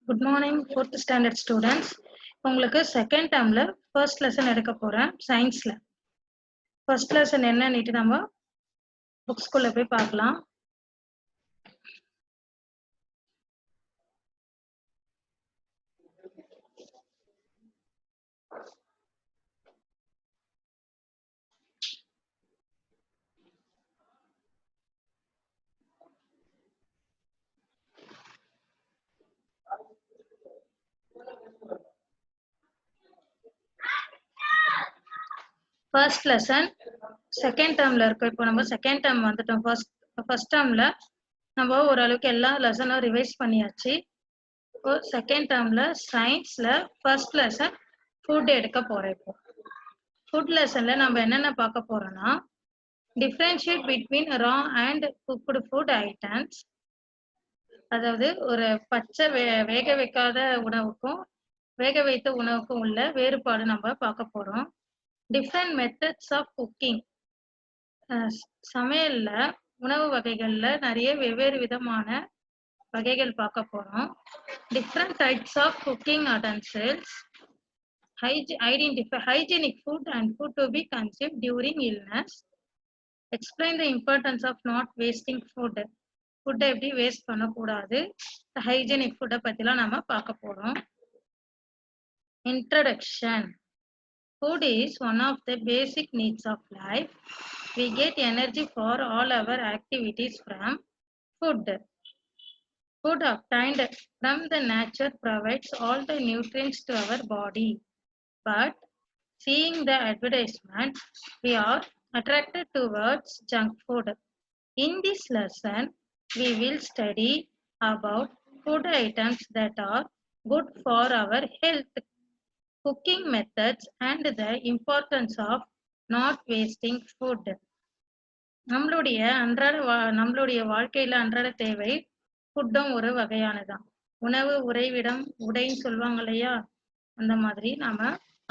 Good morning, 4th standard students. உங்களுக்கு second டேர்ம்ல first lesson எடுக்க போறேன் சயின்ஸ்ல. ஃபர்ஸ்ட் லெசன் என்னன்னுட்டு நம்ம புக்ஸ்குள்ள போய் பார்க்கலாம். ஃபர்ஸ்ட் லெசன் செகண்ட் டேர்ம்ல இருக்கு. இப்போ நம்ம செகண்ட் டேர்ம் வந்துட்டோம். ஃபர்ஸ்ட் டேர்ம்ல நம்ம ஓரளவுக்கு எல்லா லெசனும் ரிவைஸ் பண்ணியாச்சு. இப்போ செகண்ட் டேர்ம்ல சயின்ஸ்ல ஃபர்ஸ்ட் லெசன் ஃபுட் எடுக்க போறோம். இப்போ ஃபுட் லெசன்ல நம்ம என்னென்ன பார்க்க போறோம்னா, differentiate between raw and cooked food items. அதாவது ஒரு பச்சை வேக வைக்காத உணவுக்கும் வேக வைத்த உணவுக்கும் உள்ள வேறுபாடு நம்ம பார்க்க போறோம். Different methods of cooking. சமையல்ல உணவு வகைகள்ல நிறைய வெவ்வேறு விதமான வகைகள் பார்க்க போறோம். Different types of cooking utensils. Identify hygienic food and food to be consumed during illness. Explain the importance of not wasting food. ஃபுட்டை எப்படி வேஸ்ட் பண்ணக்கூடாது. ஹைஜீனிக் ஃபுட்டை பற்றிலாம் நம்ம பார்க்க போகிறோம். Introduction. Food is one of the basic needs of life. We get energy for all our activities from food. Food obtained from the nature provides all the nutrients to our body. But seeing the advertisement, we are attracted towards junk food. In this lesson, we will study about food items that are good for our health, cooking methods, and the importance of not wasting food. நம்மளுடைய வாழ்க்கையில அன்றாட தேவை ஃபுட்டும் ஒரு வகையானதான். உணவு, உறைவிடம், உடைன்னு சொல்லுவாங்க இல்லையா, அந்த மாதிரி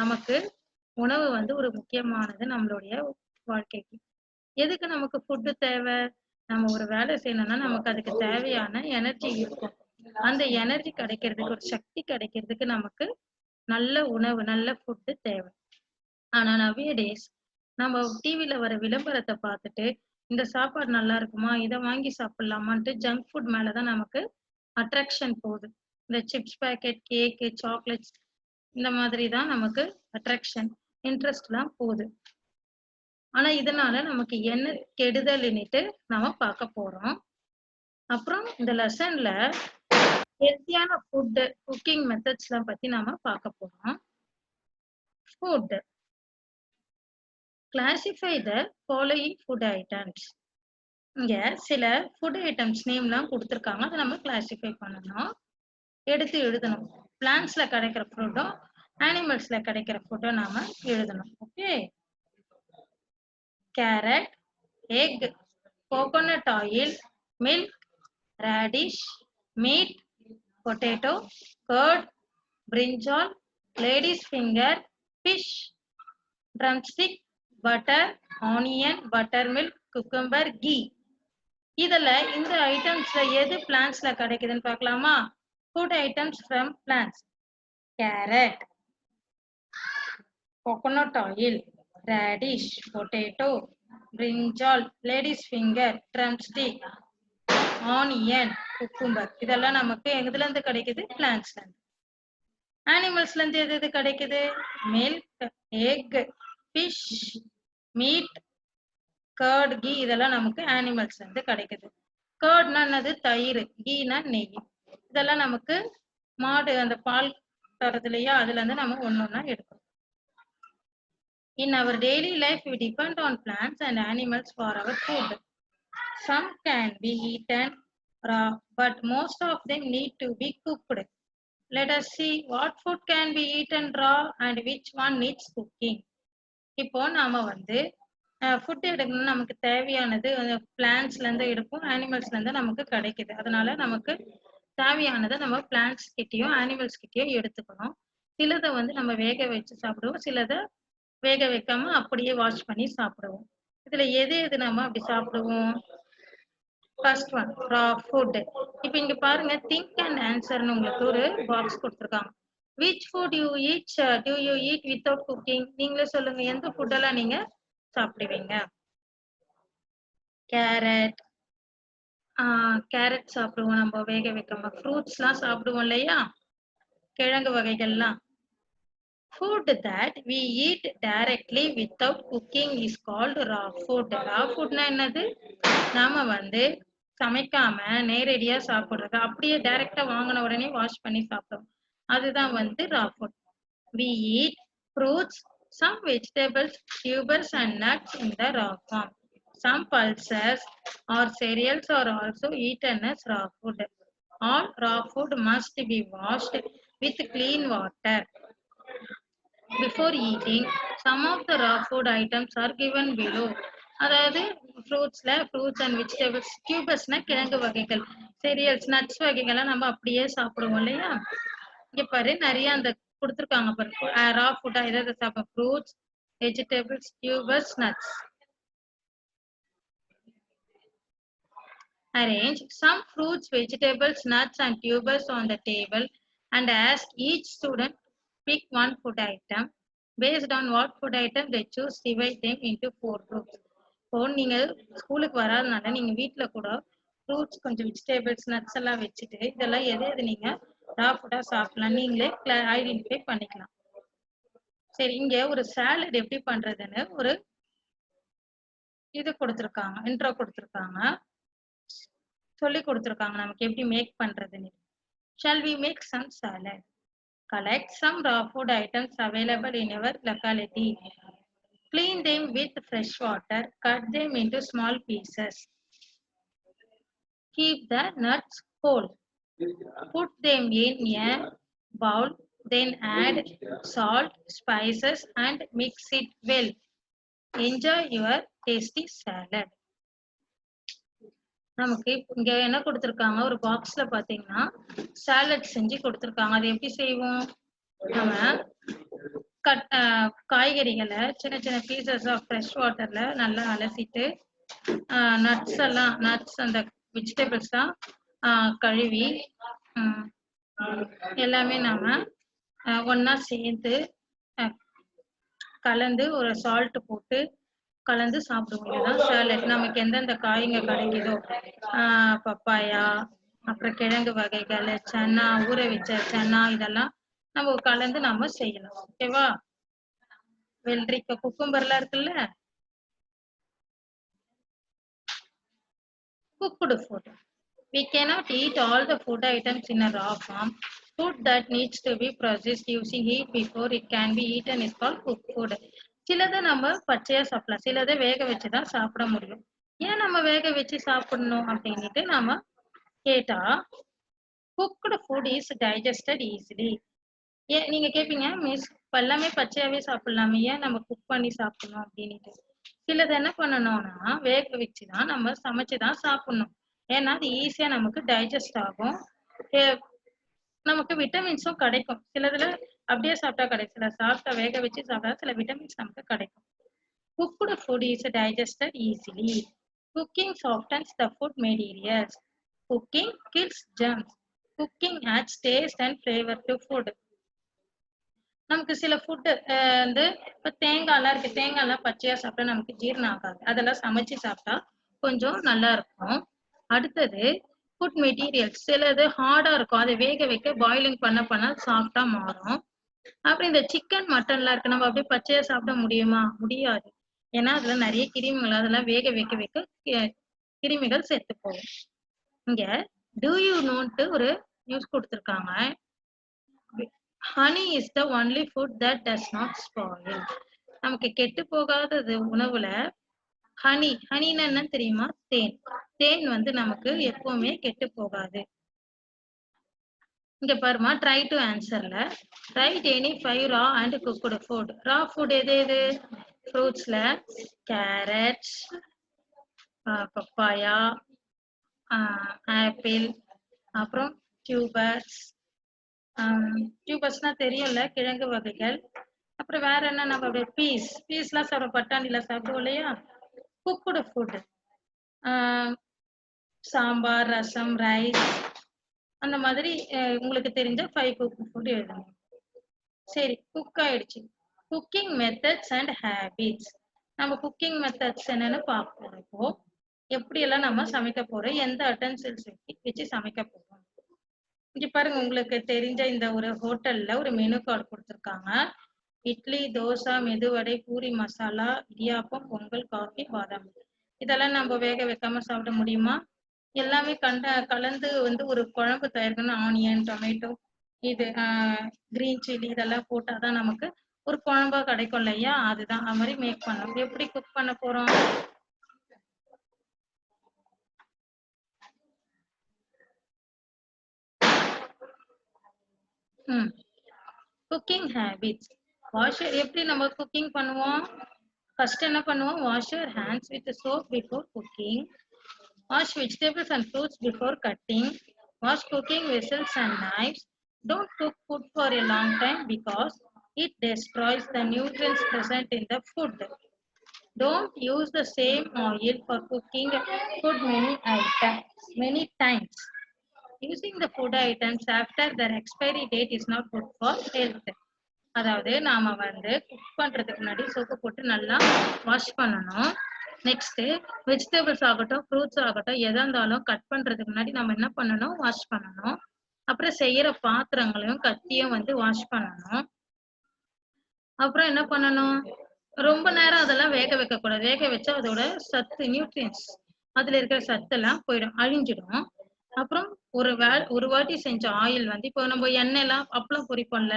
நமக்கு உணவு வந்து ஒரு முக்கியமானது நம்மளுடைய வாழ்க்கைக்கு. எதுக்கு நமக்கு ஃபுட்டு தேவை? நம்ம ஒரு வேலை செய்யணும்னா நமக்கு அதுக்கு தேவையான எனர்ஜி இருக்கும். அந்த எனர்ஜி கிடைக்கிறதுக்கு, ஒரு சக்தி கிடைக்கிறதுக்கு நமக்கு நல்ல உணவு, நல்ல ஃபுட்டு தேவை. ஆனா நவ்வேடேஸ் நம்ம டிவில வர விளம்பரத்தை பார்த்துட்டு இந்த சாப்பாடு நல்லா இருக்குமா, இதை வாங்கி சாப்பிடலாமான்ட்டு ஜங்க் ஃபுட் மேலதான் நமக்கு அட்ராக்ஷன் போகுது. இந்த சிப்ஸ் பேக்கெட், கேக்கு, சாக்லேட்ஸ், இந்த மாதிரி தான் நமக்கு அட்ராக்ஷன், இன்ட்ரெஸ்ட்லாம் போகுது. ஆனா இதனால நமக்கு என்ன கெடுதல்னுட்டு நம்ம பார்க்க போறோம். அப்புறம் இந்த லெசன்ல ஹெல்த்தியான ஃபுட் குக்கிங் மெத்தட்ஸ்லாம் பத்தி நாம பார்க்க போறோம். Food. Classify the following food items. இங்க சில ஃபுட் ஐட்டம்ஸ் நேம்லாம் கொடுத்துருக்காங்க, அதை நம்ம கிளாசிஃபை பண்ணணும், எடுத்து எழுதணும். பிளான்ட்ஸ்ல கிடைக்கிற ஃபுட்டும் அனிமல்ஸ்ல கிடைக்கிற ஃபுட்டும் நாம எழுதணும். Okay. Carrot, egg, coconut oil, milk, radish, meat, potato, curd, brinjal, lady's finger, fish, drumstick, butter, onion, buttermilk, cucumber, ghee. இதுல இந்த ஐட்டம்ஸ்ல எது பிளான்ட்ஸ்ல கிடைக்குதுன்னு பார்க்கலாமா? Food items from plants. Carrot, coconut oil, radish, potato, brinjal, lady's finger, drumstick, onion, cucumber. இதெல்லாம் நமக்கு எதுல இருந்து கிடைக்குது? பிளான்ட்ஸ்ல இருந்து. அனிமல்ஸ்ல இருந்து எது கிடைக்குது? Milk, egg, fish, meat, curd, ghee. இதெல்லாம் நமக்கு அனிமல்ஸ்ல இருந்து கிடைக்குது. கர்ட்னா என்னது? தயிர். கீனா நெய். இதெல்லாம் நமக்கு மாடு அந்த பால் தரது இல்லையா, அதுல இருந்து நம்ம ஒன்னொன்னா எடுக்கணும். In our daily life, we depend on plants and animals for our food. Some can be eaten raw, but most of them need to be cooked. Let us see what food can be eaten raw and which one needs cooking. இப்போ நாம வந்து food எடுக்கணும்னு நமக்கு தேவையானது பிளான்ட்ஸ்ல இருந்து எடுக்கும், அனிமல்ஸ்ல இருந்து நமக்கு கிடைக்குது. அதனால நமக்கு தேவையானதை நம்ம பிளான்ட்ஸ் கிட்டயும் அனிமல்ஸ் கிட்டயும் எடுத்துக்கணும். சிலதை வந்து நம்ம வேக வச்சு சாப்பிடுவோம், சிலதை வேக வைக்காம அப்படியே வாஷ் பண்ணி சாப்பிடுவோம். இதுல எது நம்ம அப்படி சாப்பிடுவோம்? First one, raw food. இப்ப இங்க பாருங்க திங்க் அண்ட் ஆன்சர்னு உங்களுக்கு ஒரு பாக்ஸ் கொடுத்துருக்காங்க. Which food you eat to you eat without cooking? நீங்களே சொல்லுங்க, எந்த ஃபுட் எல்லாம் நீங்க சாப்பிடுவீங்க? கேரட், கேரட் சாப்பிடுவோம் நம்ம வேக வைக்காம. ஃப்ரூட்ஸ்லாம் சாப்பிடுவோம் இல்லையா? கிழங்கு வகைகள்லாம். Food that we eat directly without cooking is called raw food. Raw foodனா என்னது? நாம வந்து சமைக்காம நேரடியா சாப்பிடுறது. அப்படியே டைரக்டா வாங்கின உடனே வாஷ் பண்ணி சாப்பிடுவோம். அதுதான் வந்து raw food. We eat fruits, some vegetables, tubers and nuts in the raw form. Some pulses or cereals are also eaten as raw food. All raw food must be washed with clean water. Before eating, some of the raw food items are given below. அதாவது fruits and vegetables, டியூபர்ஸ்னா கிழங்கு வகைகள், cereals nuts வகைகள்லாம் நம்ம அப்படியே சாப்பிடுவோம் இல்லையா? இங்க பாரு நிறைய அந்த கொடுத்துருக்காங்க பாரு, ரா ஃபுட்டா எதாவது சாப்பிடும். Fruits, vegetables, tubers, nuts. Arrange some fruits, vegetables, nuts and tubers on the table and ask each student pick one food item. Based on what food item they choose, divide them into 4 groups. இப்போ நீங்க ஸ்கூலுக்கு வராதனால நீங்க வீட்ல கூட fruits, கொஞ்சம் vegetables, nuts எல்லாம் வச்சுட்டு இதெல்லாம் எது எது நீங்க ரா ஃபுட்டா சாப்பிடலாம் நீங்களே ஐடென்டிஃபை பண்ணிக்கலாம். சரி, இங்க ஒரு சாலட் எப்படி பண்றதுன்னு ஒரு இது கொடுத்துருக்காங்க, இன்ட்ரோ கொடுத்துருக்காங்க, சொல்லி கொடுத்துருக்காங்க நமக்கு எப்படி மேக் பண்றதுன்னு. Shall we make some salad? Collect some raw food items available in your locality. Clean them with fresh water. Cut them into small pieces. Keep the nuts whole. Put them in a bowl. Then add salt, spices and mix it well. Enjoy your tasty salad. நமக்கு இங்க என்ன கொடுத்துருக்காங்க, ஒரு பாக்ஸ்ல பாத்தீங்கன்னா salad செஞ்சு கொடுத்துருக்காங்க. அது எப்படி செய்வோம்? நம்ம காய்கறிகளை சின்ன சின்ன பீசஸ் ஆஃப் ஃப்ரெஷ் வாட்டர்ல நல்லா அலசிட்டு, நட்ஸ் அந்த வெஜிடபிள்ஸ் தான் கழுவி எல்லாமே நாம ஒன்னா சேர்ந்து கலந்து ஒரு சால்ட் போட்டு கலந்து சாப்பிடுவோம். இதுதான் சாலட். நமக்கு எந்தெந்த காய்ங்க கிடைக்குதோ, பப்பாயா, அப்புறம் கிழங்கு வகைகள், சன்னா, ஊற வச்ச சன்னா, இதெல்லாம் நம்ம கலந்து நாம செய்யலாம். ஓகேவா? வெள்ளரிக்காய், குக்கும்பர்லாம் இருக்குல்ல, cooked food. We cannot eat all the food items in a raw form. Food that needs to be processed using heat before it can be eaten is called cooked food. சிலதை நம்ம பச்சையா சாப்பிடலாம், சிலதை வேக வச்சுதான் சாப்பிட முடியும். ஏன் நம்ம வேக வச்சு சாப்பிடணும் அப்படின்னுட்டு நாம கேட்டா, cooked food is digested easily. ஏன் நீங்க கேட்பீங்க, மிஸ் எல்லாமே பச்சையாவே சாப்பிடலாமே, ஏன் நம்ம குக் பண்ணி சாப்பிடணும் அப்படின்னுட்டு. சிலது என்ன பண்ணணும்னா வேக வச்சுதான் நம்ம சமைச்சுதான் சாப்பிடணும். ஏன்னா அது ஈஸியா நமக்கு டைஜஸ்ட் ஆகும், நமக்கு விட்டமின்ஸும் கிடைக்கும். சிலதுல அப்படியே சாப்பிட்டா கிடைக்கும், சில சாப்பிட்டா வேக வச்சு சாப்பிட்டா சில விட்டமின்ஸ் நமக்கு கிடைக்கும். Cooked food is digested easily. Cooking softens the food materials. Cooking kills germs. Cooking adds taste and flavor to food. நமக்கு சில ஃபுட்டு வந்து இப்போ தேங்காய்லாம் இருக்கு, தேங்காய்லாம் பச்சையா சாப்பிட்டா நமக்கு ஜீரணம் ஆகாது, அதெல்லாம் சமைச்சு சாப்பிட்டா கொஞ்சம் நல்லா இருக்கும். அடுத்தது ஃபுட் மெட்டீரியல்ஸ், சிலது ஹார்டா இருக்கும், அதை வேக வைக்க பாயிலிங் பண்ண சாஃப்டா மாறும். அப்புறம் இந்த சிக்கன், மட்டன்லாம் இருக்கு, நம்ம அப்படியே பச்சையா சாப்பிட முடியுமா? முடியாது. ஏன்னா அதுல நிறைய கிருமிகள், அதெல்லாம் வேக வைக்க கிருமிகள் செத்து போகும். இங்க do you know ஒரு நியூஸ் கொடுத்துருக்காங்க. Honey is the only food that does not spoil. நமக்கு கெட்டு போகாதது உணவுல ஹனின்னா என்ன தெரியுமா? தேன். தேன் வந்து நமக்கு எப்பவுமே கெட்டு போகாது. இங்க பாருமா, ட்ரை டு ஆன்சர்ல write any 5 raw and cooked food. Raw food எது? ஃப்ரூட்ஸ்ல கேரட், பப்பாயா, ஆப்பிள், அப்புறம் டியூபர்ஸ்னா தெரியும்ல, கிழங்கு வகைகள். அப்புறம் வேற என்ன, நம்ம அப்படியே பீஸ்லாம் சாப்பிட, பட்டாணில சாப்பிடுவோம் இல்லையா? குக்குடு ஃபுட் சாம்பார், ரசம், ரைஸ் அந்த மாதிரி உங்களுக்கு தெரிஞ்ச 5 குக்கிங் ஃபுட் எழுதணும். சரி, குக் ஆயிடுச்சு. Cooking methods and habits. நம்ம குக்கிங் மெத்தட்ஸ் என்னன்னு பார்ப்போம். இப்போ எப்படி எல்லாம் நம்ம சமைக்க போறோம், எந்த அட்டென்சில்ஸ் வச்சு சமைக்க போறோம். இங்க பாருங்க, உங்களுக்கு தெரிஞ்ச இந்த ஒரு ஹோட்டல்ல ஒரு மெனு கார்டு கொடுத்துருக்காங்க. இட்லி, தோசை, மெதுவடை, பூரி மசாலா, இடியாப்பம், பொங்கல், காஃபி, பாதாம். இதெல்லாம் நம்ம வேக வைக்காம சாப்பிட முடியுமா? எல்லாமே கலந்து வந்து ஒரு குழம்பு தயாரிக்கணும். ஆனியன், டொமேட்டோ, இது கிரீன் சில்லி இதெல்லாம் போட்டாதான் நமக்கு ஒரு குழம்பா கிடைக்கும் இல்லையா? அதுதான் அது மாதிரி மேக் பண்ணணும். எப்படி குக் பண்ண போறோம்? Cooking habits. எப்படி நம்ம குக்கிங் பண்ணுவோம்? ஃபர்ஸ்ட் என்ன பண்ணுவோம்? Wash your hands with soap before cooking. Wash vegetables and fruits before cutting. Wash cooking vessels and knives. Don't cook food for a long time because it destroys the nutrients present in the food. Don't use the same oil for cooking food many times. Using the food items after their expiry date is not good for health. அதாவது நாம வந்து cook பண்றதுக்கு முன்னாடி soap போட்டு நல்லா wash பண்ணணும். Next vegetables ஆகட்டும், fruits ஆகட்டும், எதா இருந்தாலும் கட் பண்றதுக்கு முன்னாடி நம்ம என்ன பண்ணணும்? வாஷ் பண்ணணும். அப்புறம் செய்யற பாத்திரங்களையும் கத்தியும் வந்து வாஷ் பண்ணணும். அப்புறம் என்ன பண்ணணும்? ரொம்ப நேரம் அதெல்லாம் வேக வைக்க கூடாது. வேக வச்சா அதோட சத்து, நியூட்ரியன்ஸ், அதுல இருக்கிற சத்தெல்லாம் போயிடும், அழிஞ்சிடும். அப்புறம் ஒரு வாட்டி செஞ்ச ஆயில் வந்து இப்போ நம்ம எண்ணெய் எல்லாம் அப்பளம் பொரிப்போம்ல,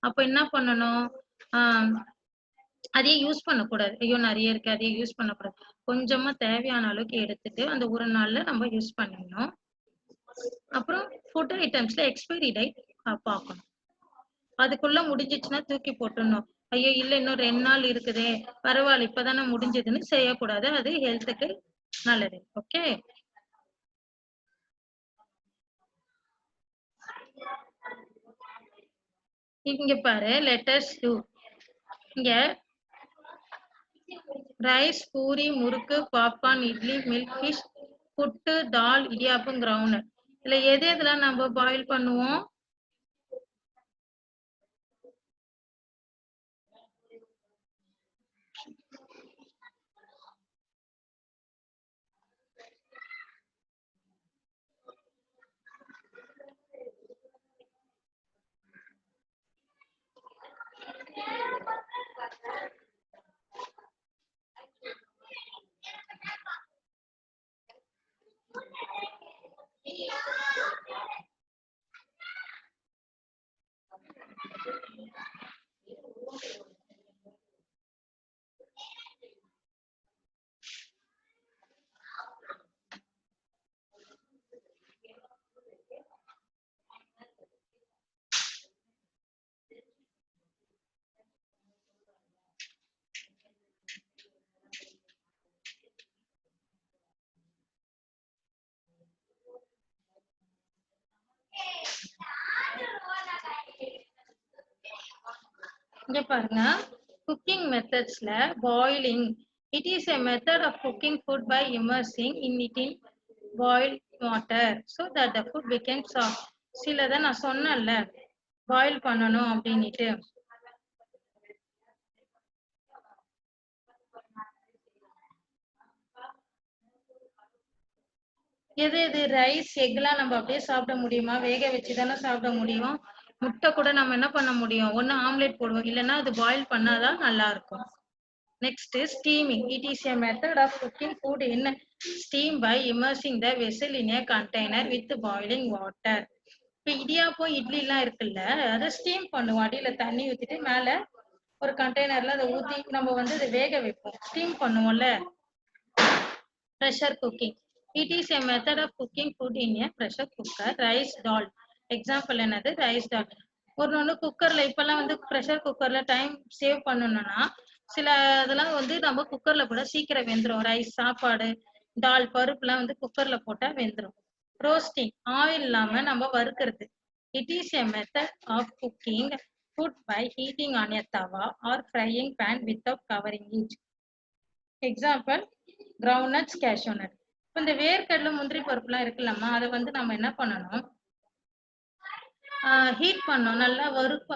அப்ப என்ன பண்ணணும்? அதையே யூஸ் பண்ணக்கூடாது. ஐயோ நிறைய இருக்கு, அதையே யூஸ் பண்ணக்கூடாது. கொஞ்சமா தேவையான அளவுக்கு எடுத்துட்டு அந்த ஒரு நாள்ல நம்ம யூஸ் பண்ணிடணும். அப்புறம் ஃபுட் ஐட்டம்ஸ்ல எக்ஸ்பைரி டேட் பார்க்கணும். அதுக்குள்ள முடிஞ்சிச்சுன்னா தூக்கி போட்டுடணும். ஐயோ இல்ல இன்னும் 2 நாள் இருக்குதே, பரவாயில்ல இப்பதானே முடிஞ்சதுன்னு செய்யக்கூடாது. அது ஹெல்த்துக்கு நல்லது. ஓகே, இங்க பாரு, லெட்டர்ஸ் 2. இங்க ரைஸ், பூரி, முறுக்கு, பாப்கார்ன், இட்லி, மில்க் ஃபிஷ், புட்டு, தால், இடியாப்பம், கிரவுண்ட். இதுல எதெல்லாம் நம்ம பாயில் பண்ணுவோம்? இங்க பாருங்க, cooking methodsல boiling. It is a method of cooking food by immersing in it in boiled water so that the food becomes soft. சிலதை நான் சொன்னேன்ல பாயில் பண்ணணும் அப்படின்னுட்டு. எது ரைஸ், எக்லாம் நம்ம அப்படியே சாப்பிட முடியுமா? வேக வச்சுதானே சாப்பிட முடியும். முட்டை கூட நம்ம என்ன பண்ண முடியும்? ஒண்ணு ஆம்லெட் போடுவோம், இல்லைன்னா அது பாயில் பண்ணாதான் நல்லா இருக்கும். Next is steaming. It is a method of cooking food in steam by immersing the vessel in a container with boiling water. இப்போ இடியாப்பம், இட்லி எல்லாம் இருக்குல்ல, அதை ஸ்டீம் பண்ணுவோம். அடியில தண்ணி ஊத்திட்டு மேல ஒரு கண்டெய்னர்ல அதை ஊத்தி நம்ம வந்து அதை வேக வைப்போம். ஸ்டீம் பண்ணுவோம்ல. Pressure cooking. It is a method of cooking food in a pressure cooker. Rice, dal. Example என்னது? ரைஸ், டால். ஒண்ணு குக்கர்ல இப்பெல்லாம் வந்து ப்ரெஷர் குக்கர்ல டைம் சேவ் பண்ணணும்னா சில இதெல்லாம் வந்து நம்ம குக்கர்ல கூட சீக்கிரம் வெந்துரும். ரைஸ், சாப்பாடு, டால், பருப்புலாம் வந்து குக்கர்ல போட்டா வெந்துரும். ரோஸ்டிங், ஆயில் இல்லாம நம்ம வறுக்கிறது. It is a method of cooking food by heating on a tawa or frying pan without covering it. Example, groundnuts, cashew nut. இந்த வேர்க்கடலை முந்திரி பருப்புலாம் இருக்குல்லம்மா அதை வந்து நம்ம என்ன பண்ணணும், ஹீட் பண்ணோம். நல்லா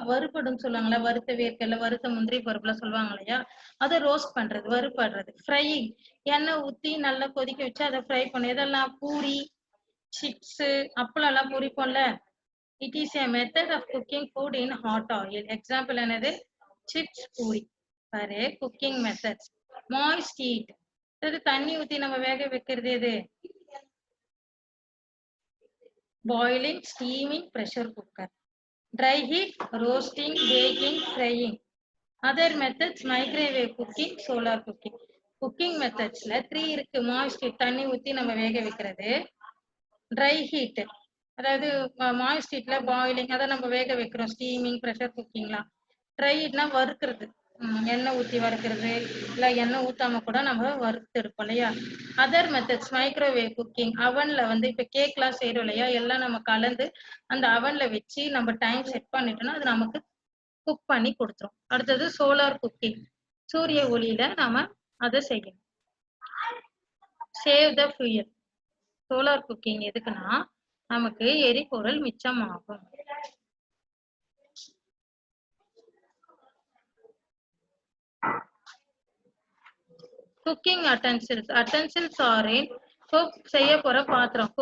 வறுபடும் சொல்லுவாங்களா, வறுத்த வேர்க்கடலை வறுத்த முந்திரி பருப்புலாம் சொல்லுவாங்க இல்லையா, அதை ரோஸ்ட் பண்றது வறுபடுறது ஃப்ரையிங். எண்ணெய் ஊத்தி நல்லா கொதிக்க வச்சு அதை ஃப்ரை பண்ணும். இதெல்லாம் பூரி சிப்ஸ் அப்பளம் எல்லாம் பொரிப்போம்ல. It is a method of cooking food in hot oil. Example என்னது, சிப்ஸ் பூரி. பாரு குக்கிங் மெத்தட்ஸ். மாய்ஸ்ட் ஹீட், அது தண்ணி ஊத்தி நம்ம வேக வைக்கிறது எது, boiling steaming pressure cooker. Dry heat roasting baking frying. Other methods microwave cooking solar cooking. Cooking மெத்தட்ஸ்ல 3 இருக்கு. மாய்ஸ்ட் ஹீட் தண்ணி ஊத்தி நம்ம வேக வைக்கிறது, ட்ரை ஹீட் அதாவது மாய்ஸ்ட் ஹீட்ல பாயிலிங் அதை நம்ம வேக வைக்கிறோம், ஸ்டீமிங் ப்ரெஷர் குக்கிங்லாம். ட்ரை ஹீட்னா வறுக்கிறது, எண்ணெய் ஊற்றி வறுக்கிறது, இல்லை எண்ணெய் ஊற்றாம கூட நம்ம வறுத்து எடுப்போம் இல்லையா. அதர் மெத்தட்ஸ் மைக்ரோவேவ் குக்கிங், அவன்ல வந்து இப்போ கேக்லாம் செய்கிறோம் இல்லையா, எல்லாம் நம்ம கலந்து அந்த அவன்ல வச்சு நம்ம டைம் செட் பண்ணிட்டோம்னா அது நமக்கு குக் பண்ணி கொடுத்துரும். அடுத்தது சோலார் குக்கிங், சூரிய ஒளியில நாம அதை செய்யணும். Save the fuel. Solar cooking எதுக்குன்னா நமக்கு எரிபொருள் மிச்சமாகும். Cooking utensils. Utensils are in cook செய்ய போற பாத்திரம்.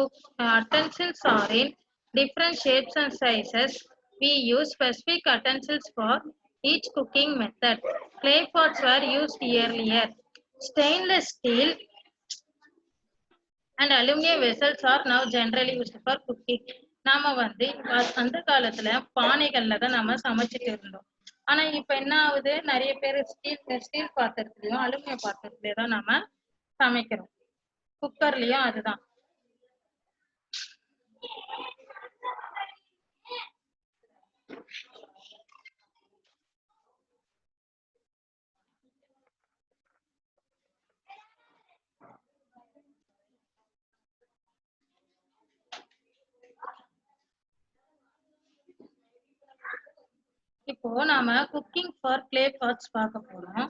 Utensils are in different shapes and sizes. We use specific utensils for each cooking method. Clay pots were used earlier. Stainless steel and aluminum vessels are now generally used for cooking. நாம வந்து அந்த காலத்துல பானைகள்ல தான் நம்ம சமைச்சிட்டு இருந்தோம். ஆனா இப்ப என்ன ஆகுது, நிறைய பேர் ஸ்டீல் பாத்திரத்துலயும் அலுமினியம் பாத்திரத்துலயும் தான் நம்ம சமைக்கிறோம். குக்கர்லயும் அதுதான். இப்போ நாம குக்கிங் ஃபார் கிளே பாட்ஸ் பார்க்க போறோம்.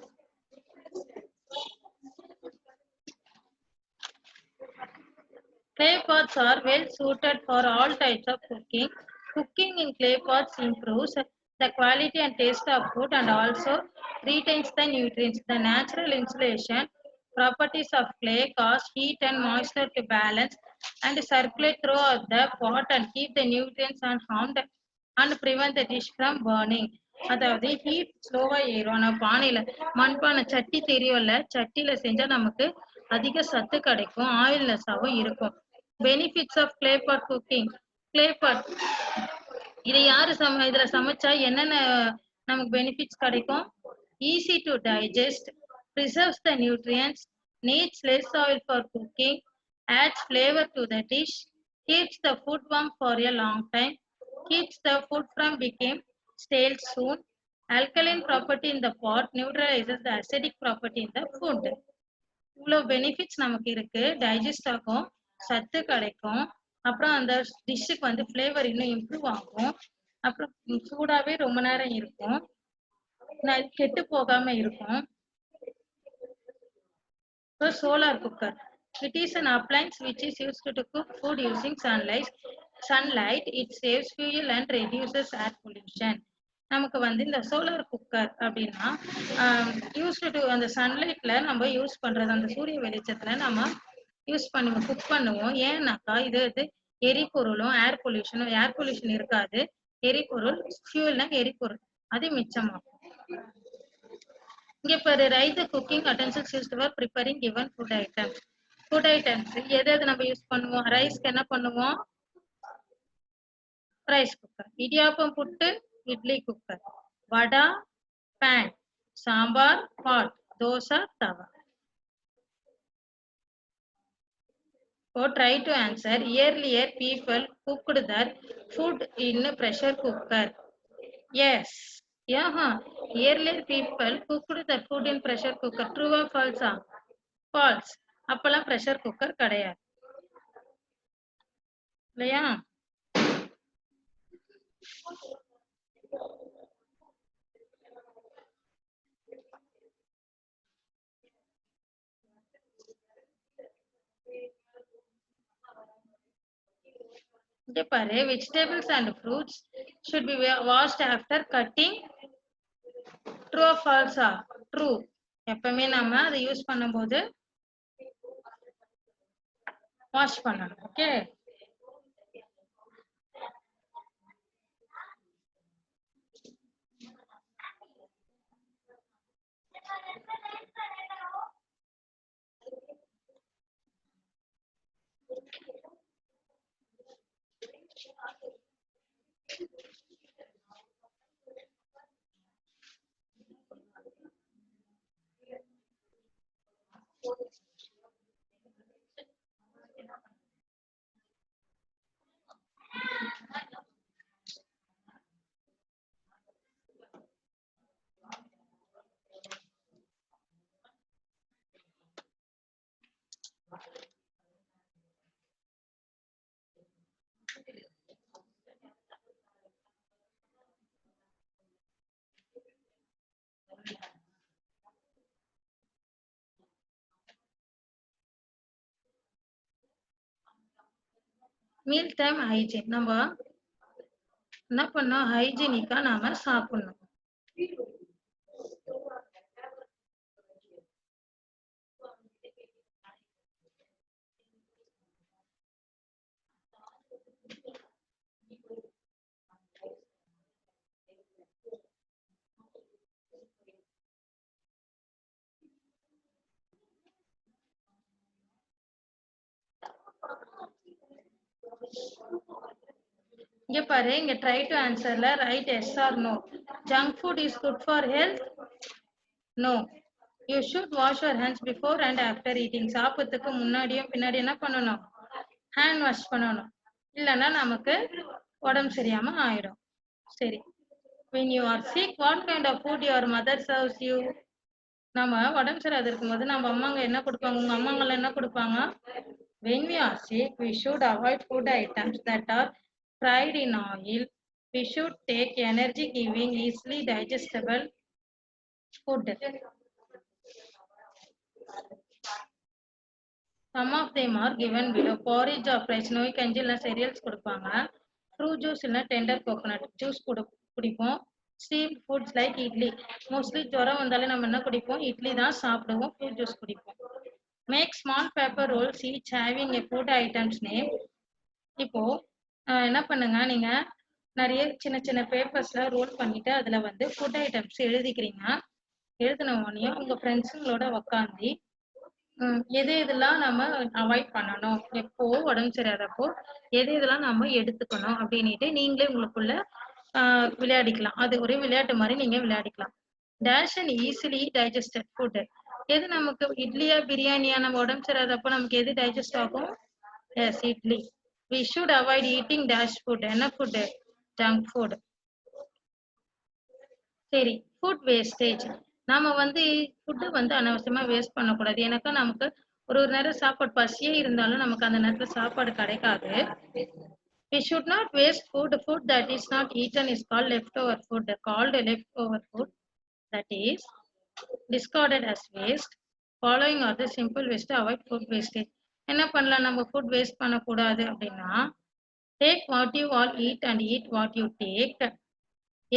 Clay pots are well suited for all types of cooking. Cooking in clay pots improves the quality and taste of food and also retains the nutrients. The natural insulation properties of clay cause heat and moisture to balance and circulate throughout the pot and keep the nutrients unharmed and prevent the dish from burning. அதாவது heat ஸ்லோவா ஏறும். ஆனா பானையில மண்பானை சட்டி தெரியும்ல, சட்டியில செஞ்சா நமக்கு அதிக சத்து கிடைக்கும், ஆயில்னஸாவும் இருக்கும். Benefits of clay pot cooking. Clay pot இதை யாரு இதுல சமைச்சா என்னென்ன நமக்கு பெனிஃபிட்ஸ் கிடைக்கும், easy to digest, preserves the nutrients, needs less oil for cooking, adds flavor to the dish, keeps the food warm for a long time, keeps the food from becoming stale soon, alkaline property in the pot neutralizes the acidic property in the food. இவ்வளோ benefits நமக்கு இருக்கு. Digest ஆகும், சத்து கிடைக்கும், அப்புறம் அந்த டிஷ்ஷுக்கு வந்து ஃப்ளேவர் இன்னும் இம்ப்ரூவ் ஆகும், அப்புறம் சூடாவே ரொம்ப நேரம் இருக்கும், கெட்டு போகாம இருக்கும். Solar cooker. It is an appliance which is used to cook food using sunlight. It saves fuel and reduces air pollution. நமக்கு வந்து இந்த சோலார் குக்கர் அப்படின்னா யூஸ் டு அந்த சன்லைட்ல நம்ம யூஸ் பண்றது, அந்த சூரிய வெளிச்சத்துல நம்ம யூஸ் பண்ணுவோம், குக் பண்ணுவோம். ஏன்னாக்கா இது எரிபொருளும் ஏர் பொல்யூஷன் இருக்காது. எரிபொருள் ஃபியூல்னா எரிபொருள் அது மிச்சமாகும். இங்க பாரு, rice cooking utensils used for preparing given food items. Food items எது நம்ம யூஸ் பண்ணுவோம், ரைஸ்க்கு என்ன பண்ணுவோம், ரைஸ் குக்கர். இடியாப்பம் புட்டு இட்லி குக்கர், வடா பேன், சாம்பார் பாட், தோசை தவா. So try to answer. Earlier people cooked their food in pressure cooker. Yes. Yeah. Earlier people cooked their food in pressure cooker. True or false? False. அப்பெல்லாம் pressure cooker கிடையாது இல்லையா. இங்க பாரு, vegetables and fruits should be washed after cutting. True or false? True. எப்பவுமே நாம அதை use பண்ணும்போது wash பண்ணணும். ஓகே. Meal time hygiene. நம்ம என்ன பண்ணோம், ஹைஜீனிக்கா நாம சாப்பிடணும். இங்க பாரு, இங்க ட்ரை டு ஆன்சர்ல write yes or no. Junk food is good for health? No. You should wash your hands before and after eating. சாப்பிட்றதுக்கு முன்னாடியும் பின்னாடி என்ன பண்ணணும், ஹேண்ட் வாஷ் பண்ணணும். இல்லைன்னா நமக்கு உடம்பு சரியாம ஆயிடும். சரி. when you are sick, what kind of food your mother serves you? நம்ம உடம்பு சரியாது இருக்கும்போது நம்ம அம்மாங்க என்ன கொடுப்பாங்க, உங்க அம்மாங்க என்ன கொடுப்பாங்க? When we are sick, we should avoid food items that are fried in oil. We should take energy-giving, easily digestible food. Some of them are given below. Porridge of rice, நோய் கஞ்சி இல்ல cereals கொடுப்பாங்க. Fruit juice இல்ல tender coconut juice குடிப்போம். Steamed foods like idli. Mostly ஜுரம் வந்தாலே நம்ம என்ன குடிப்போம், இட்லி தான் சாப்பிடுவோம், fruit juice குடிப்போம். Make small paper rolls each having a food items name. இப்போ என்ன பண்ணுங்க, நீங்க நிறைய சின்ன சின்ன பேப்பர்ஸ்ல ரோல் பண்ணிட்டு அதுல வந்து ஃபுட் ஐட்டம்ஸ் எழுதிக்கிறீங்க. எழுதின உடனே உங்க ஃப்ரெண்ட்ஸுங்களோட உக்காந்து எது இதெல்லாம் நம்ம அவாய்ட் பண்ணணும், எப்போ உடம்பு சரியாதப்போ எது இதெல்லாம் நம்ம எடுத்துக்கணும் அப்படின்ட்டு நீங்களே உங்களுக்குள்ள விளையாடிக்கலாம். அது ஒரு விளையாட்டு மாதிரி நீங்க விளையாடிக்கலாம். Dash and easily digested food. எது நமக்கு இட்லியா பிரியாணியா, நம்ம உடம்பு சரியாதப்போ நமக்கு எது டைஜஸ்ட் ஆகும்? Yes, idli. We should avoid eating dash food. என்ன food? Junk food. சரி, ஃபுட் வேஸ்டேஜ். நாம வந்து ஃபுட்டு வந்து அனாவசியமா வேஸ்ட் பண்ணக்கூடாது. எனக்கு நமக்கு ஒரு நேரம் சாப்பாடு பசியே இருந்தாலும் நமக்கு அந்த நேரத்துல சாப்பாடு கிடைக்காது. We should not waste food. Food that is not eaten is called leftover food. Called leftover food, that is discarded as waste. Following are the simple ways to avoid food wastage. என்ன பண்ணலாம், நம்ம food waste பண்ணக்கூடாது அப்படின்னா, take what you all eat and eat what you take.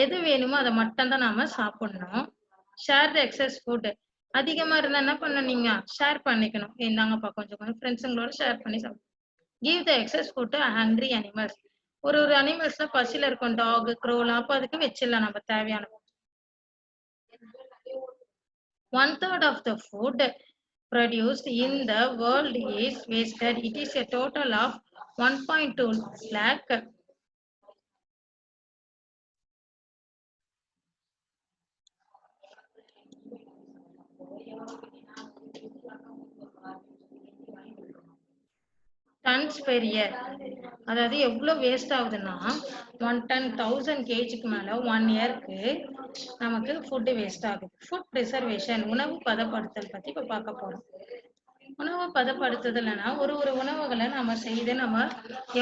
எது வேணுமோ அதை மட்டும் தான் நாம சாப்பிடணும். Share the excess food. அதிகமா இருந்தா என்ன பண்ணணும், நீங்க ஷேர் பண்ணிக்கணும். இந்தாங்கப்பா கொஞ்சம் கொஞ்சம் ஃப்ரெண்ட்ஸுங்களோட ஷேர் பண்ணி சாப்பிடணும். Give the excess food to hungry animals. ஒரு அனிமல்ஸ்ல பசியில இருக்கும், டாக், க்ரோலாம், அப்போ அதுக்கு வச்சிடலாம் நம்ம தேவையான. 1/3 of the food produced in the world is wasted. It is a total of 1.2 lakh. tons per year. அதாவது எவ்வளவு வேஸ்ட் ஆகுதுன்னா 1 ton 1000 kgக்கு மேல 1 இயர்க்கு நமக்கு ஃபுட் வேஸ்ட் ஆகுது. ஃபுட் ப்ரிசர்வேஷன், உணவு பதப்படுத்தல் பத்தி இப்ப பார்க்க போறோம். உணவு பதப்படுத்துதல்னா ஒரு உணவுகளை நம்ம செய்து நம்ம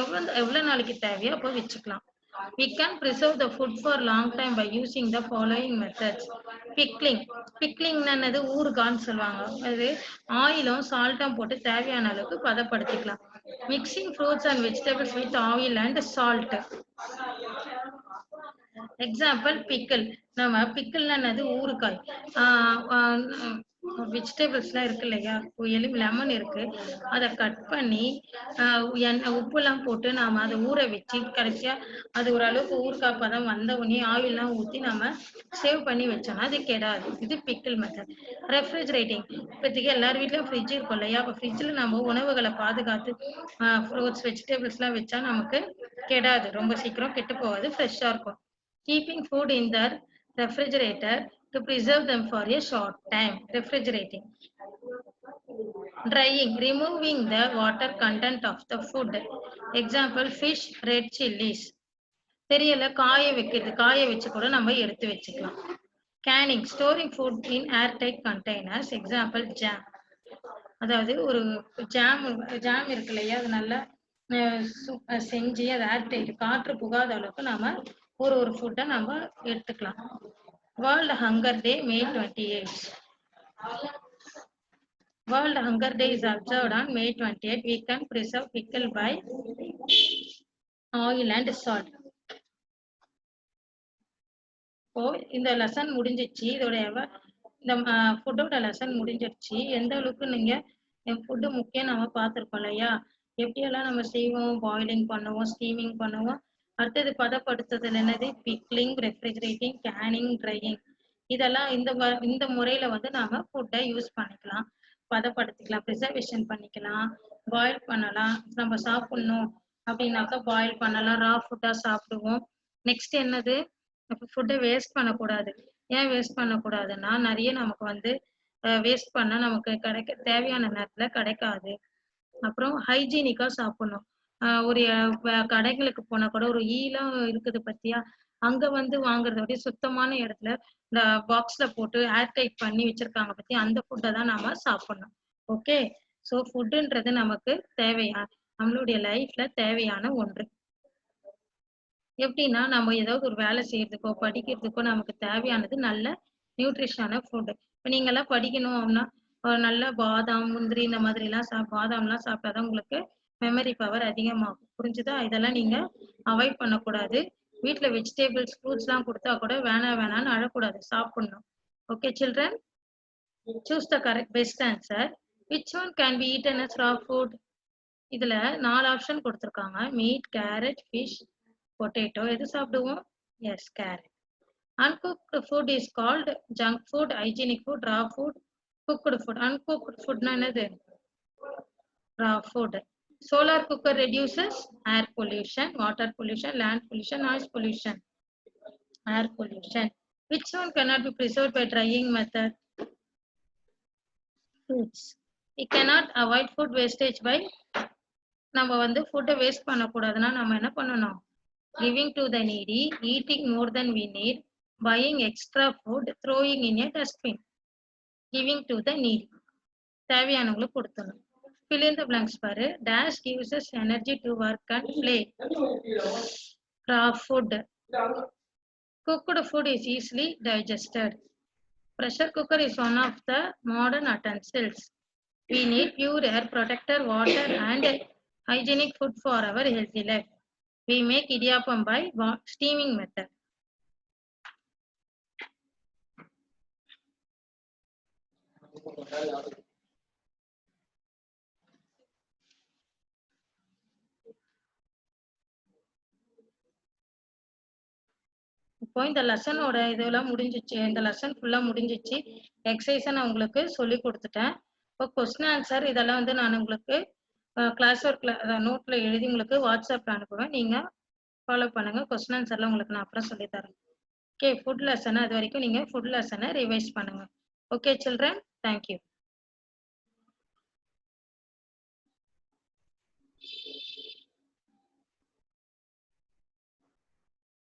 எவ்வளவு நாளைக்கு தேவையோ அப்போ வச்சுக்கலாம். We can preserve the food for long time by using the following methods. Pickling. Pickling என்னது, ஊறுகான்னு சொல்லுவாங்க. அது ஆயிலும் சால்ட்டும் போட்டு தேவையான அளவுக்கு பதப்படுத்திக்கலாம். Mixing fruits and vegetables with oil and salt. Example pickle. நம்ம பிக்கிள்னா என்னது? ஊறுகாய். வெஜிடபிள்ஸ்லாம் இருக்கு இல்லையா, லெமன் இருக்கு, அதை கட் பண்ணி உப்புலாம் போட்டு நாம அதை ஊற வச்சு கடைசியா அது ஓரளவுக்கு ஊறுகாய் பதம் வந்த உடனே ஆயில்லாம் ஊற்றி நம்ம சேவ் பண்ணி வச்சோம்னா அது கெடாது. இது பிக்கிள் மெத்தட். ரெஃப்ரிஜரேட்டிங். இப்போதைக்கு எல்லார் வீட்லயும் ஃப்ரிட்ஜ் இருக்கும் இல்லையா, அப்போ ஃப்ரிட்ஜில் நம்ம உணவுகளை பாதுகாத்து ஃப்ரூட்ஸ் வெஜிடபிள்ஸ்லாம் வச்சா நமக்கு கெடாது, ரொம்ப சீக்கிரம் கெட்டு போகாது, ஃப்ரெஷ்ஷாக இருக்கும். Keeping food in the refrigerator to preserve them for a short time. Refrigerating. Drying. Removing the water content of the food. Example, fish, red chilies. தெரியல, காய வைக்கிறது, காய வச்சு கூட நம்ம எடுத்து வச்சுக்கலாம். Canning. Storing food in airtight containers. Example, jam. அதாவது ஒரு ஜாம் இருக்கு இல்லையா, அது நல்லா செஞ்சு அது ஏர்டைட், காற்று புகாத அளவுக்கு நாம ஒரு ஃபுட்டை நம்ம எடுத்துக்கலாம். World hunger day May 28. World Hunger Day is observed on May 28. We can preserve pickle by oil and salt. இப்போ இந்த லெசன் முடிஞ்சிச்சு, இதோட இந்த ஃபுட்டோட லெசன் முடிஞ்சிருச்சு. எந்த அளவுக்கு நீங்க ஃபுட்டு முக்கியம் நம்ம பார்த்துருக்கோம் இல்லையா, எப்படியெல்லாம் நம்ம செய்வோம், பாயிலிங் பண்ணுவோம், ஸ்டீமிங் பண்ணுவோம், அடுத்தது பதப்படுத்துதல் என்னது, பிக்லிங், ரெஃப்ரிஜரேட்டிங், கேனிங், ட்ரையிங். இதெல்லாம் இந்த முறையில நாம ஃபுட்டை யூஸ் பண்ணிக்கலாம், பதப்படுத்திக்கலாம், ப்ரிசர்வேஷன் பண்ணிக்கலாம், பாயில் பண்ணலாம். நம்ம சாப்பிடணும் அப்படின்னாக்கா பாயில் பண்ணலாம், ரா ஃபுட்டா சாப்பிடுவோம். நெக்ஸ்ட் என்னது, ஃபுட்டை வேஸ்ட் பண்ணக்கூடாது. ஏன் வேஸ்ட் பண்ணக்கூடாதுன்னா, நிறைய நமக்கு வேஸ்ட் பண்ணா நமக்கு தேவையான நேரத்துல கிடைக்காது. அப்புறம் ஹைஜீனிக்கா சாப்பிடணும். ஒரு கடைகளுக்கு போனா கூட ஒரு ஈலாம் இருக்குது பத்தியா, அங்க வாங்குறத விட சுத்தமான இடத்துல இந்த பாக்ஸ்ல போட்டு ஏர்டைட் பண்ணி வச்சிருக்காங்க பத்தி, அந்த ஃபுட்டை தான் நாம சாப்பிடணும். ஓகே, ஸோ ஃபுட்டுன்றது நமக்கு நம்மளுடைய லைஃப்ல தேவையான ஒன்று. எப்படின்னா, நம்ம ஏதாவது ஒரு வேலை செய்யறதுக்கோ படிக்கிறதுக்கோ நமக்கு தேவையானது நல்ல நியூட்ரிஷனான ஃபுட். இப்போ நீங்க எல்லாம் படிக்கணும் அப்படின்னா நல்ல பாதாம், முந்திரி இந்த மாதிரி எல்லாம் பாதாம்லாம் சாப்பிட்டாதான் உங்களுக்கு மெமரி பவர் அதிகமாகும். புரிஞ்சுதா? இதெல்லாம் நீங்க அவாய்ட் பண்ணக்கூடாது. வீட்டுல வெஜிடபிள்ஸ், ஃப்ரூட்ஸ் எல்லாம் கொடுத்தா கூட வேணான்னு அழக்கூடாது, சாப்பிடணும். Okay children, choose the correct best answer. Which one can be eaten as raw food? இதுல 4 ஆப்ஷன் கொடுத்துருக்காங்க. Meat, carrot, fish, potato. எது சாப்பிடுவோம்? Yes, carrot. Uncooked food is called junk food, hygienic food, raw food, cooked food. Uncooked food na enadhu? Raw food. Solar cooker reduces air pollution, water pollution, land pollution, noise pollution. Air pollution. Which one cannot be preserved by drying method? Fruits. We cannot avoid food wastage by நம்ம food waste பண்ணக்கூடாதுன்னா நம்ம என்ன பண்ணணும்? Giving to the needy, eating more than we need, buying extra food, throwing in a dustbin. Giving to the needy. தேவையானவங்களுக்கு கொடுத்தணும். Fill in the blanks பாரு. Dash gives us energy to work and play. Raw food. Cooked food is easily digested. Pressure cooker is one of the modern utensils. We need pure air, protector, water and hygienic food for our healthy life. We make idiyappam by steaming method. இப்போ இந்த லெசனோட இதெல்லாம் முடிஞ்சிச்சு. இந்த lesson ஃபுல்லா முடிஞ்சிச்சு. எக்ஸசைஸை நான் உங்களுக்கு சொல்லி கொடுத்துட்டேன். இப்போ கொஸ்டின் ஆன்சர் இதெல்லாம் நான் உங்களுக்கு கிளாஸ் ஒர்க்ல நோட்ல எழுதி உங்களுக்கு வாட்ஸ்அப்ல அனுப்புவேன். நீங்க ஃபாலோ பண்ணுங்க. கொஸ்டின் ஆன்சர்லாம் உங்களுக்கு நான் அப்புறம் சொல்லி தரேன். ஓகே, ஃபுட் லெசன் அது வரைக்கும் நீங்க ஃபுட் லெசனை ரிவைஸ் பண்ணுங்க. Okay children, thank you.